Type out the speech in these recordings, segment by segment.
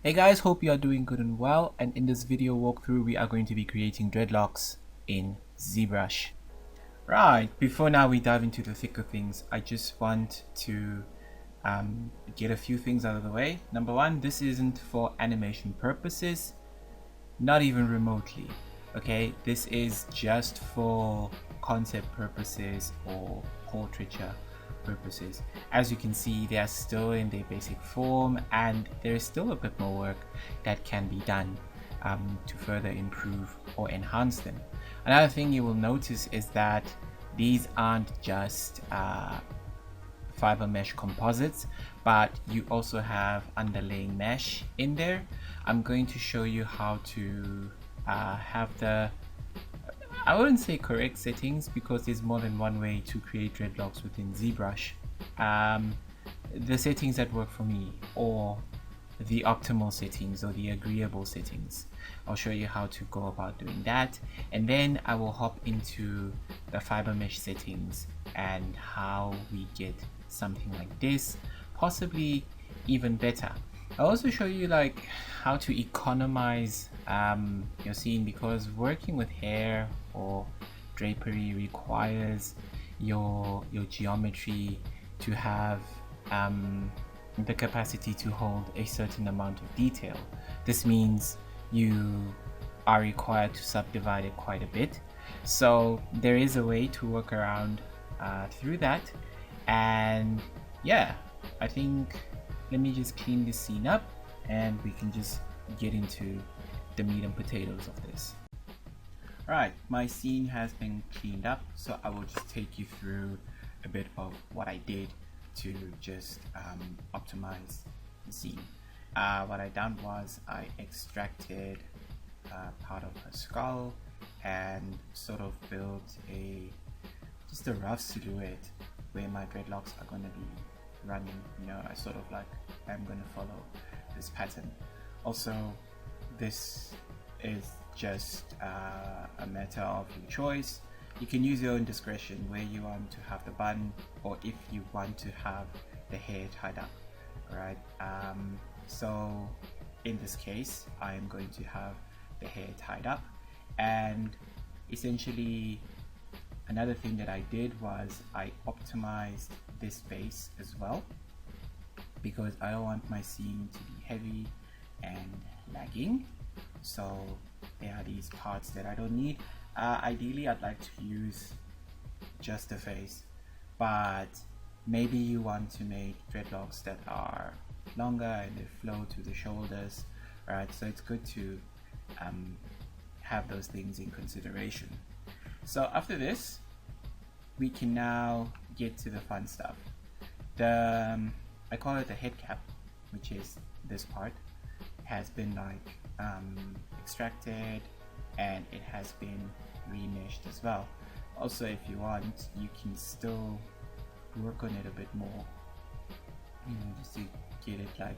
Hey guys, hope you are doing good and well, and in this video walkthrough we are going to be creating dreadlocks in ZBrush. Right, before now we dive into the thicker things, I just want to get a few things out of the way. Number one, this isn't for animation purposes, not even remotely. Okay, this is just for concept purposes or portraiture purposes. As you can see, they are still in their basic form and there is still a bit more work that can be done to further improve or enhance them. Another thing you will notice is that these aren't just Fibremesh composites, but you also have underlaying mesh in there. I'm going to show you how to have the, I wouldn't say correct settings because there's more than one way to create dreadlocks within ZBrush. The settings that work for me, or the optimal settings or the agreeable settings. I'll show you how to go about doing that, and then I will hop into the Fibremesh settings and how we get something like this, possibly even better. I'll also show you like how to economize your scene, because working with hair or drapery requires your geometry to have the capacity to hold a certain amount of detail. This means you are required to subdivide it quite a bit. So there is a way to work around through that. And yeah, I think let me just clean this scene up and we can just get into the meat and potatoes of this. Alright, my scene has been cleaned up, so I will just take you through a bit of what I did to just optimize the scene. What I done was I extracted part of her skull and sort of built just a rough silhouette where my dreadlocks are going to be running. You know, I sort of like I'm going to follow this pattern. Also, this is just a matter of your choice. You can use your own discretion where you want to have the bun or if you want to have the hair tied up. Alright, so in this case I am going to have the hair tied up, and essentially another thing that I did was I optimized this base as well, because I don't want my scene to be heavy and lagging. So there are these parts that I don't need. Ideally I'd like to use just the face, but maybe you want to make dreadlocks that are longer and they flow to the shoulders, right? So it's good to have those things in consideration. So after this, we can now get to the fun stuff. I call it the head cap, which is this part, has been like extracted and it has been remeshed as well. Also, if you want, you can still work on it a bit more, you know, just to get it like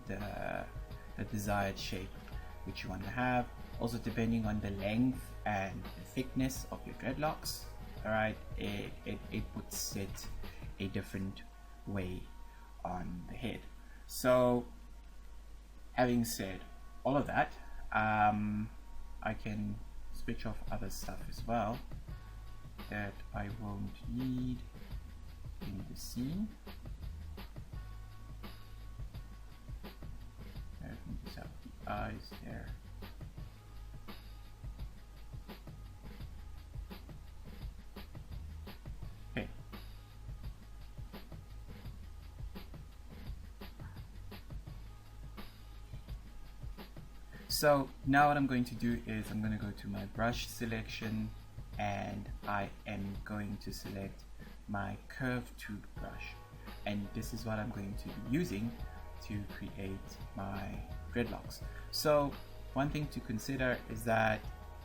the desired shape which you want to have. Also, depending on the length and the thickness of your dreadlocks, all right, it would sit a different way on the head. So having said all of that, I can switch off other stuff as well that I won't need in the scene. I can just have the eyes there. Okay. So now what I'm going to do is I'm going to go to my brush selection and I am going to select my curved tooth brush, and this is what I'm going to be using to create my dreadlocks. So one thing to consider is that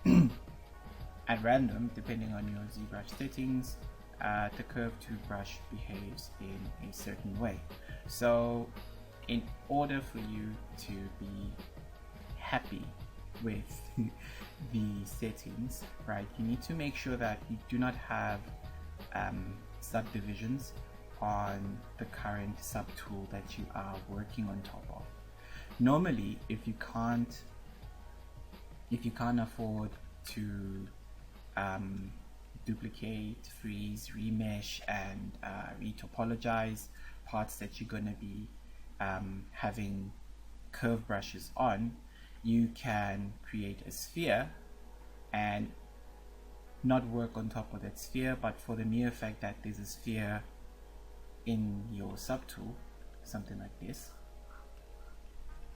at random, depending on your ZBrush settings, the curved toothbrush behaves in a certain way. So in order for you to be happy with the settings, right, you need to make sure that you do not have subdivisions on the current subtool that you are working on top of. normally if you can't afford to duplicate, freeze, remesh, and retopologize parts that you're going to be having curve brushes on, you can create a sphere and not work on top of that sphere, but for the mere fact that there's a sphere in your subtool, something like this.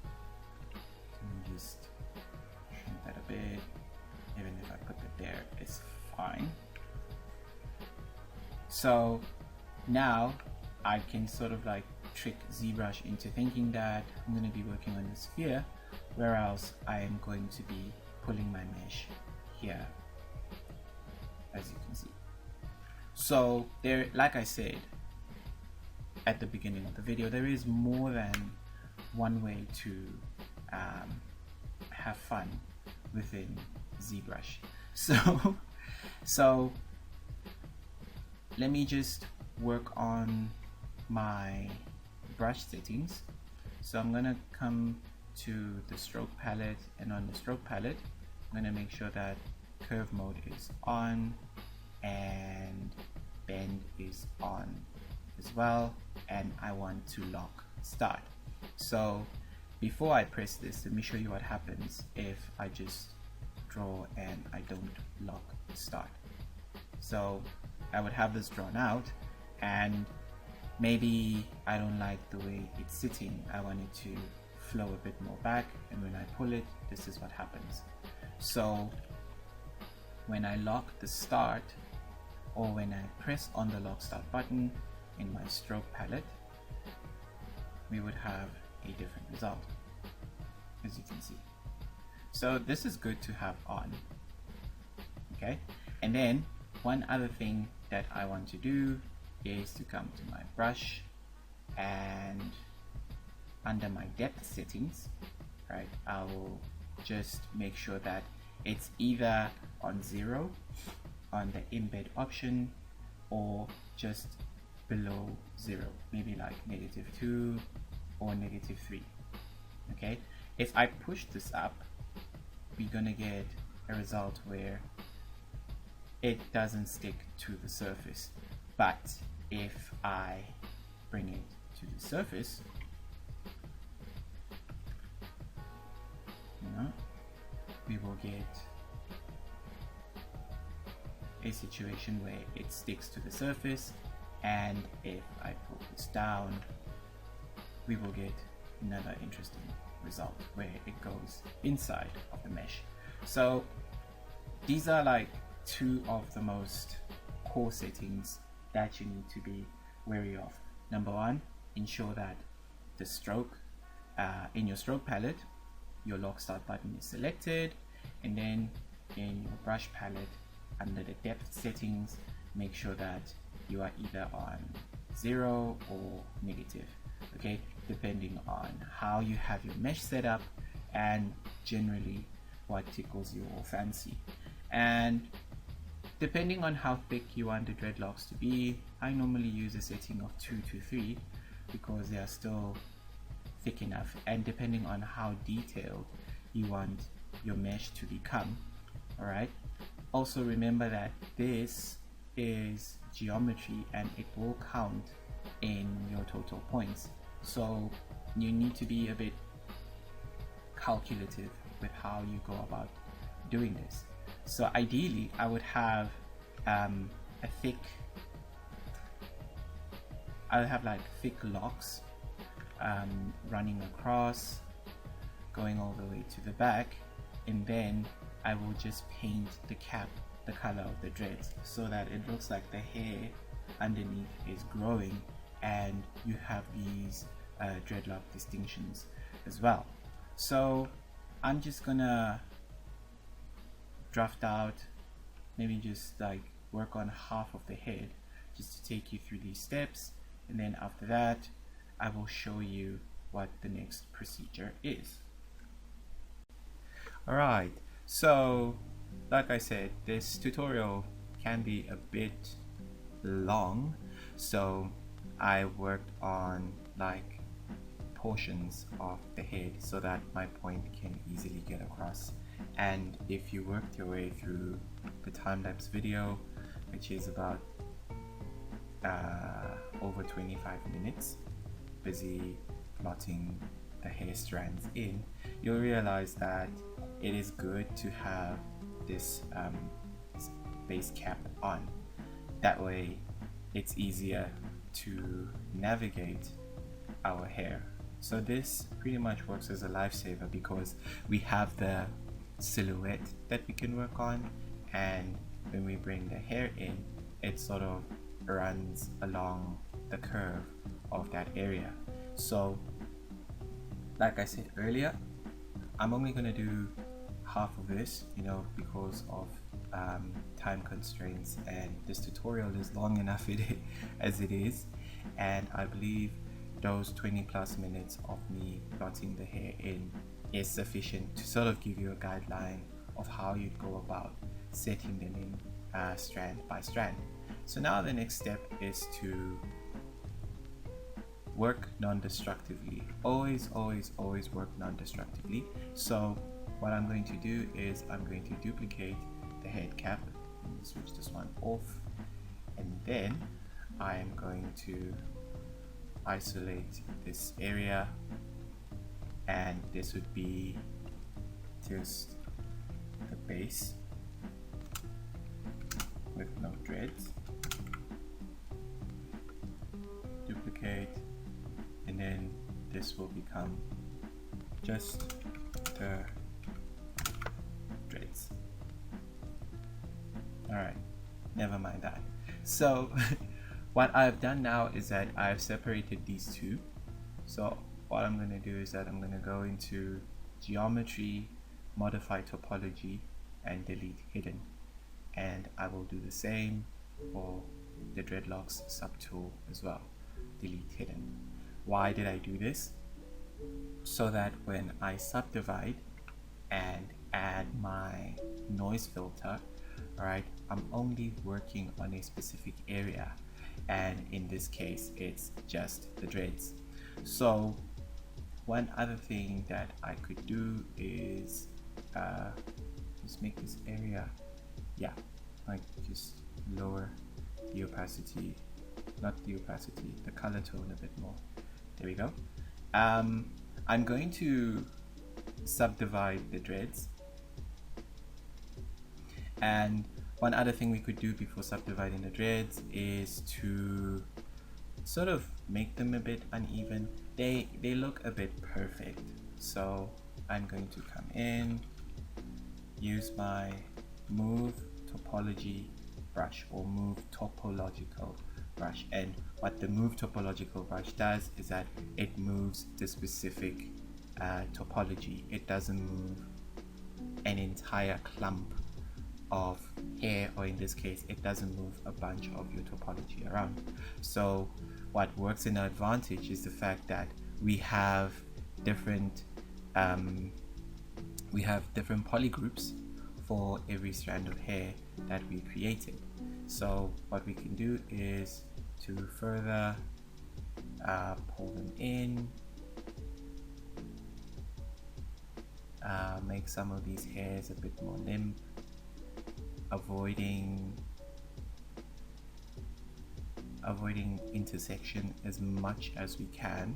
Let me just shrink that a bit. Even if I put it there, it's fine. So now I can sort of like trick ZBrush into thinking that I'm going to be working on the sphere, whereas I am going to be pulling my mesh here, as you can see. So there, like I said at the beginning of the video, there is more than one way to have fun within ZBrush. So let me just work on my brush settings. So I'm gonna come to the stroke palette, and on the stroke palette I'm gonna make sure that curve mode is on and bend is on as well, and I want to lock start. So before I press this, let me show you what happens if I just draw and I don't lock start. So I would have this drawn out, and maybe I don't like the way it's sitting. I want it to flow a bit more back, and when I pull it, this is what happens. So when I lock the start, or when I press on the lock start button in my stroke palette, we would have a different result, as you can see. So this is good to have on. Okay, and then one other thing that I want to do is to come to my brush, and under my depth settings, right, I will just make sure that it's either on 0 on the embed option, or just below 0, maybe like -2 or -3. Okay, if I push this up, we're gonna get a result where it doesn't stick to the surface. But if I bring it to the surface, we will get a situation where it sticks to the surface, and if I pull this down, we will get another interesting result where it goes inside of the mesh. So these are like two of the most core settings that you need to be wary of. Number one, ensure that the stroke in your stroke palette, your lock start button is selected, and then in your brush palette, under the depth settings, make sure that you are either on 0 or negative, okay, depending on how you have your mesh set up and generally what tickles your fancy. And depending on how thick you want the dreadlocks to be, I normally use a setting of 2 to 3 because they are still thick enough, and depending on how detailed you want your mesh to become. Alright, also remember that this is geometry and it will count in your total points, so you need to be a bit calculative with how you go about doing this. So ideally I would have like thick locks running across, going all the way to the back, and then I will just paint the cap the color of the dreads so that it looks like the hair underneath is growing, and you have these dreadlock distinctions as well. So I'm just gonna draft out, maybe just like work on half of the head just to take you through these steps, and then after that I will show you what the next procedure is. Alright, so like I said, this tutorial can be a bit long, so I worked on like portions of the head so that my point can easily get across. And if you worked your way through the time-lapse video, which is about over 25 minutes, busy plotting the hair strands in, you'll realize that it is good to have this base cap on. That way it's easier to navigate our hair. So this pretty much works as a lifesaver because we have the silhouette that we can work on, and when we bring the hair in, it sort of runs along the curve of that area. So like I said earlier, I'm only going to do half of this, because of time constraints, and this tutorial is long enough as it is, and I believe those 20+ minutes of me plotting the hair in is sufficient to sort of give you a guideline of how you'd go about setting them in strand by strand. So now the next step is to work non-destructively. Always work non-destructively. So what I'm going to do is I'm going to duplicate the head cap, switch this one off, and then I'm going to isolate this area, and this would be just the base with no dreads. Duplicate, and then this will become just the dreads. Alright, never mind that. So what I've done now is that I've separated these two. So what I'm going to do is that I'm going to go into geometry, modify topology, and delete hidden, and I will do the same for the dreadlocks subtool as well, delete hidden. Why did I do this? So that when I subdivide and add my noise filter, right, I'm only working on a specific area, and in this case it's just the dreads. So one other thing that I could do is just make this area, like just lower the opacity, not the opacity, the color tone a bit more. There we go. I'm going to subdivide the dreads, and one other thing we could do before subdividing the dreads is to sort of make them a bit uneven. They look a bit perfect, so I'm going to come in, use my move topology brush or move topological brush, and what the move topological brush does is that it moves the specific topology. It doesn't move an entire clump of hair, or in this case it doesn't move a bunch of your topology around. So what works in our advantage is the fact that we have different polygroups for every strand of hair that we created. So what we can do is to further pull them in, make some of these hairs a bit more limp, avoiding intersection as much as we can.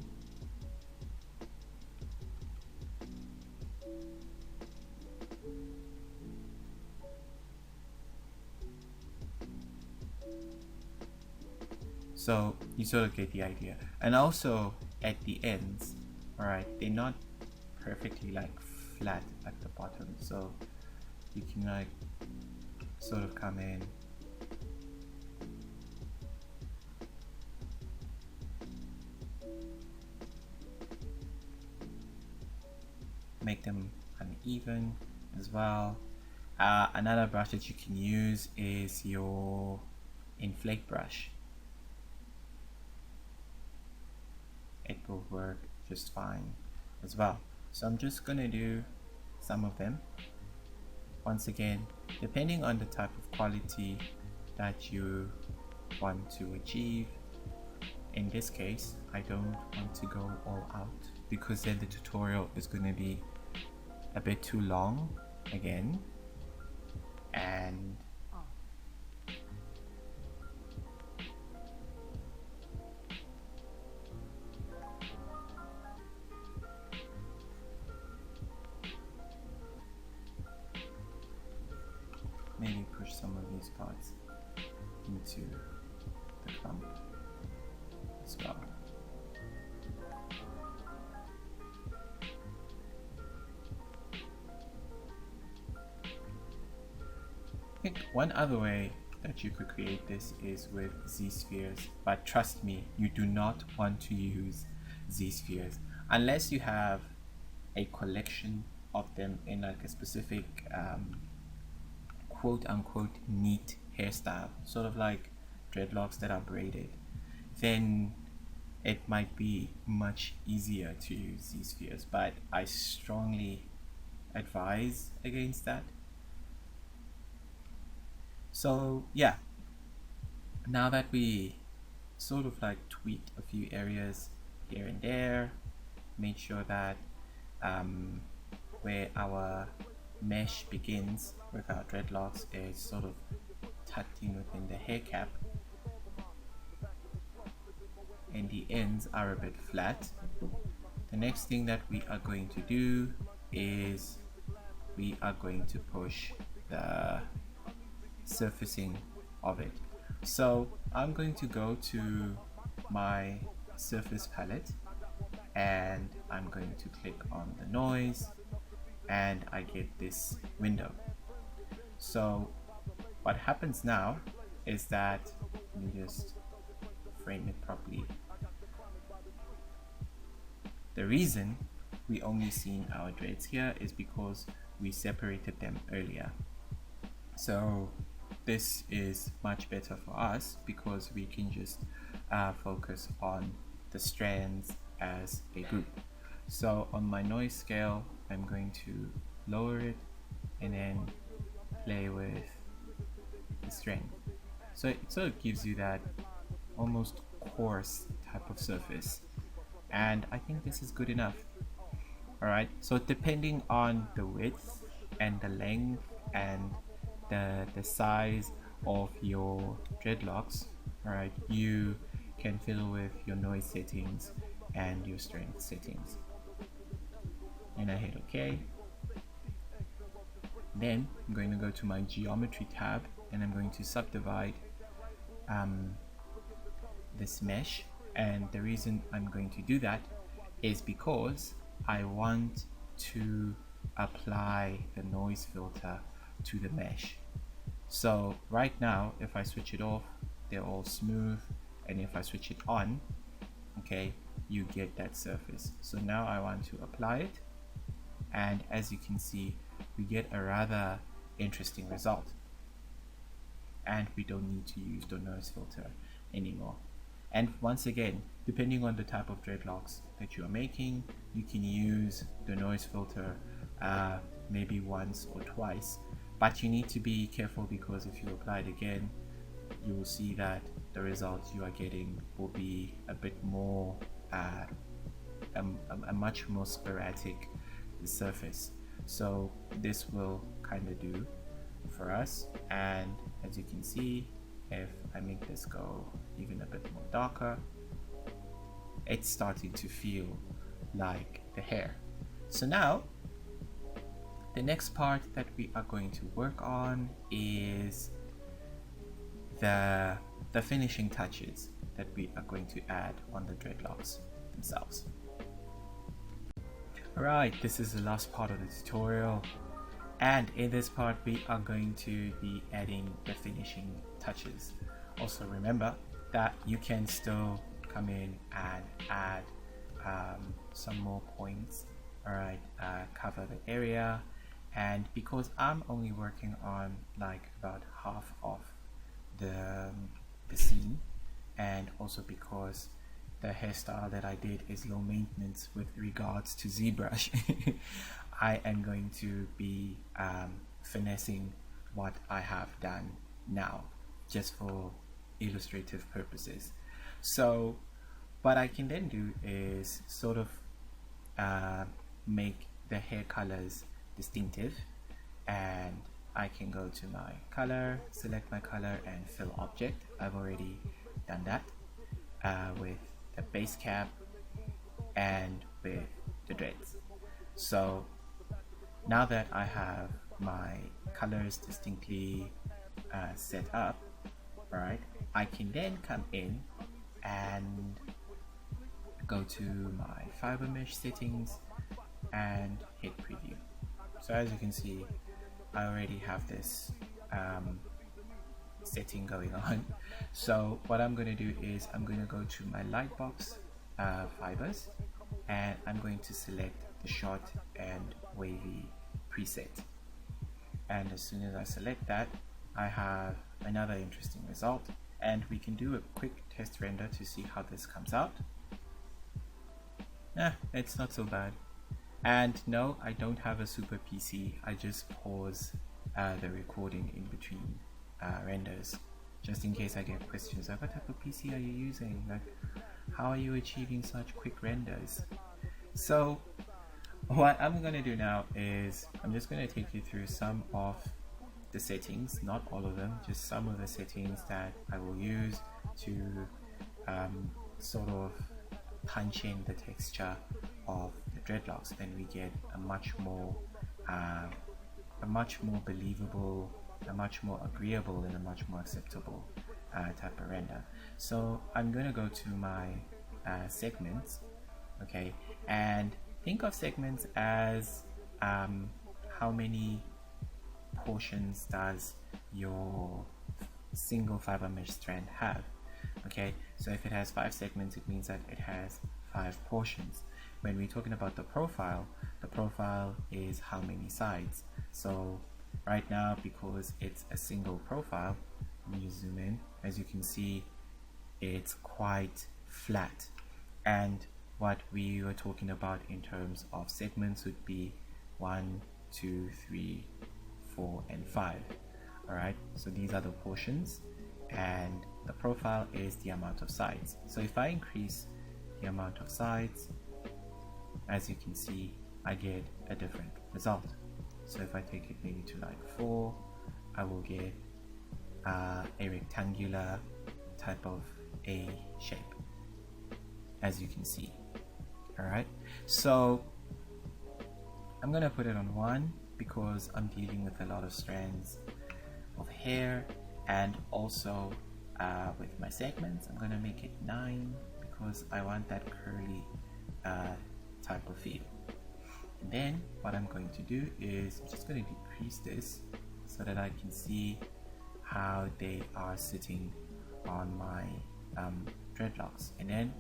So you sort of get the idea. And also at the ends, alright, they're not perfectly like flat at the bottom, so you can like sort of come in, make them uneven as well. Another brush that you can use is your inflate brush. It will work just fine as well. So I'm just gonna do some of them. Once again, depending on the type of quality that you want to achieve. In this case, I don't want to go all out. because then the tutorial is going to be a bit too long again, and maybe push some of these parts into the clump as well. I think one other way that you could create this is with Z-spheres, but trust me, you do not want to use Z-spheres unless you have a collection of them in like a specific quote-unquote neat hairstyle, sort of like dreadlocks that are braided. Then it might be much easier to use Z-spheres, but I strongly advise against that. So yeah, now that we sort of like tweaked a few areas here and there, made sure that where our mesh begins with our dreadlocks is sort of tucked in within the hair cap, and the ends are a bit flat. The next thing that we are going to do is we are going to push the surfacing of it. So I'm going to go to my surface palette and I'm going to click on the noise, and I get this window. So what happens now is that, let me just frame it properly. The reason we only seen our dreads here is because we separated them earlier. So this is much better for us because we can just focus on the strands as a group. So on my noise scale, I'm going to lower it and then play with the strength. So it sort of gives you that almost coarse type of surface, and I think this is good enough. Alright, so depending on the width and the length and the size of your dreadlocks, alright, you can fiddle with your noise settings and your strength settings. And I hit OK. Then I'm going to go to my geometry tab and I'm going to subdivide this mesh, and the reason I'm going to do that is because I want to apply the noise filter to the mesh. So right now if I switch it off, they're all smooth, and if I switch it on, okay, you get that surface. So now I want to apply it, and as you can see, we get a rather interesting result, and we don't need to use the noise filter anymore. And once again, depending on the type of dreadlocks that you are making, you can use the noise filter maybe once or twice, but you need to be careful because if you apply it again, you will see that the result you are getting will be a bit more a much more sporadic surface. So this will kind of do for us, and as you can see, if I make this go even a bit more darker, it's starting to feel like the hair. So now the next part that we are going to work on is the finishing touches that we are going to add on the dreadlocks themselves. Alright, this is the last part of the tutorial, and in this part we are going to be adding the finishing touches. Also remember that you can still come in and add some more points, alright, cover the area, and because I'm only working on like about half of the scene, and also because the hairstyle that I did is low maintenance with regards to ZBrush, I am going to be finessing what I have done now just for illustrative purposes. So what I can then do is sort of make the hair colors distinctive, and I can go to my color, select my color and fill object. I've already done that with the base cap and with the dreads. So now that I have my colors distinctly set up, right, I can then come in and go to my Fibremesh settings and hit preview. So as you can see, I already have this setting going on. So what I'm going to do is I'm going to go to my lightbox fibers, and I'm going to select the short and wavy preset. And as soon as I select that, I have another interesting result, and we can do a quick test render to see how this comes out. It's not so bad. And no, I don't have a super PC. I just pause the recording in between renders, just in case I get questions like, what type of PC are you using? Like, how are you achieving such quick renders? So what I'm going to do now is I'm just going to take you through some of the settings, not all of them, just some of the settings that I will use to sort of punch in the texture of the dreadlocks, and we get a much more believable, a much more agreeable, and a much more acceptable type of render. So I'm going to go to my segments, okay, and think of segments as how many portions does your single fiber mesh strand have. Okay, so if it has 5 segments, it means that it has 5 portions. When we're talking about the profile is how many sides. So right now, because it's a single profile, let me zoom in. As you can see, it's quite flat, and what we were talking about in terms of segments would be 1, 2, 3, 4 and 5. Alright, so these are the portions, and the profile is the amount of sides. So if I increase the amount of sides, as you can see, I get a different result. So if I take it maybe to like 4, I will get a rectangular type of A shape, as you can see. Alright, so I'm gonna put it on 1 because I'm dealing with a lot of strands of hair, and also with my segments I'm gonna make it 9 because I want that curly type of feel. And then what I'm going to do is I'm just going to decrease this so that I can see how they are sitting on my dreadlocks. And then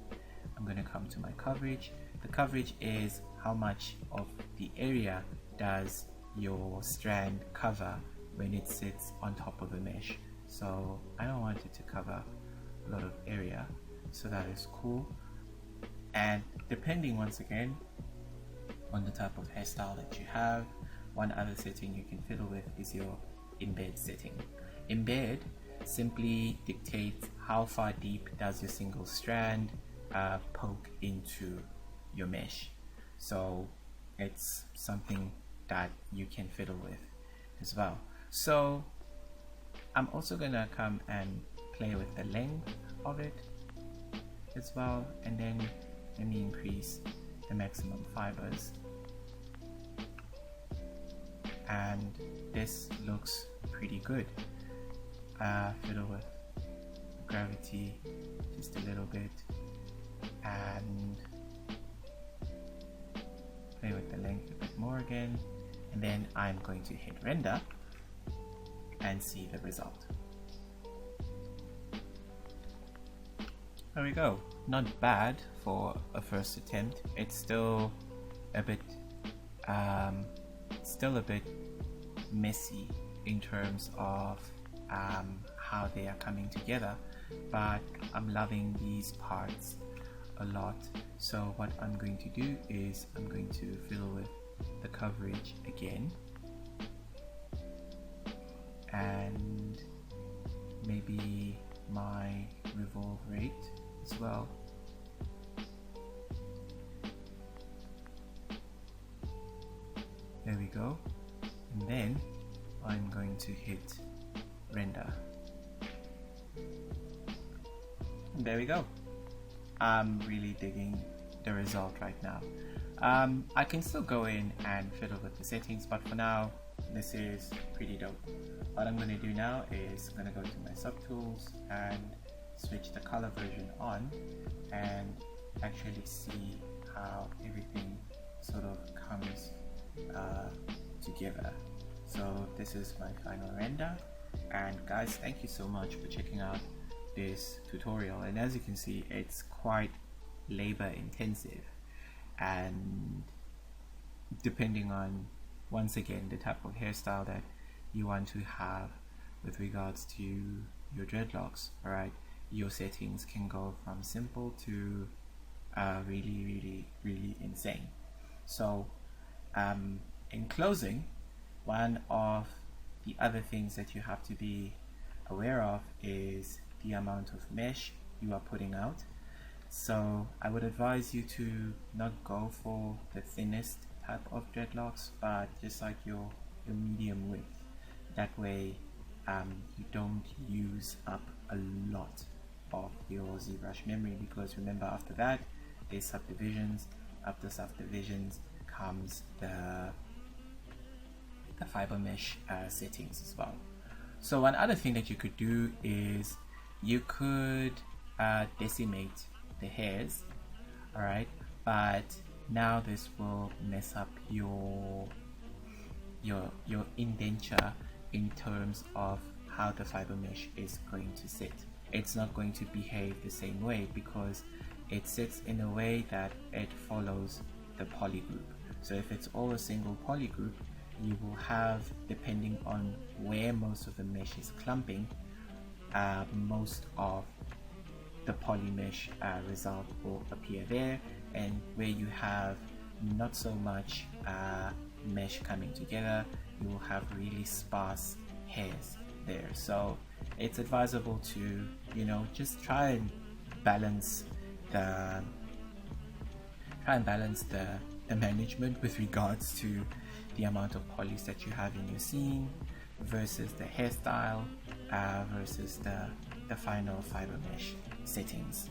I'm going to come to my coverage. The coverage is how much of the area does your strand cover when it sits on top of the mesh. So I don't want it to cover a lot of area, so that is cool. And depending once again on the type of hairstyle that you have, one other setting you can fiddle with is your embed setting. Embed simply dictates how far deep does your single strand poke into your mesh. So it's something that you can fiddle with as well. So I'm also gonna come and play with the length of it as well, and then let me increase the maximum fibers, and this looks pretty good. Fiddle with gravity just a little bit and play with the length a bit more again, and then I'm going to hit render and see the result. There we go. Not bad for a first attempt. It's still a bit messy in terms of how they are coming together, but I'm loving these parts a lot. So what I'm going to do is I'm going to fiddle with the coverage again, and maybe my revolve rate as well. There we go. And then I'm going to hit render. And there we go. I'm really digging the result right now. I can still go in and fiddle with the settings, but for now this is pretty dope. What I'm going to do now is I'm going to go to my subtools and switch the color version on and actually see how everything sort of comes together. So this is my final render, and guys, thank you so much for checking out this tutorial. And as you can see, it's quite labor intensive, and depending on, once again, the type of hairstyle that you want to have with regards to your dreadlocks, alright, your settings can go from simple to really insane. So in closing, one of the other things that you have to be aware of is the amount of mesh you are putting out. So I would advise you to not go for the thinnest type of dreadlocks, but just like your medium width. That way you don't use up a lot of your ZBrush memory, because remember, after that there's subdivisions. After subdivisions comes the Fibremesh settings as well. So one other thing that you could do is you could decimate the hairs, alright, but now this will mess up your indenture in terms of how the Fibremesh is going to sit. It's not going to behave the same way because it sits in a way that it follows the poly group. So if it's all a single poly group, you will have, depending on where most of the mesh is clumping, most of the poly mesh result will appear there, and where you have not so much mesh coming together, you will have really sparse hairs there. So it's advisable to, you know, just try and balance the management with regards to the amount of polys that you have in your scene versus the hairstyle versus the final Fibremesh settings.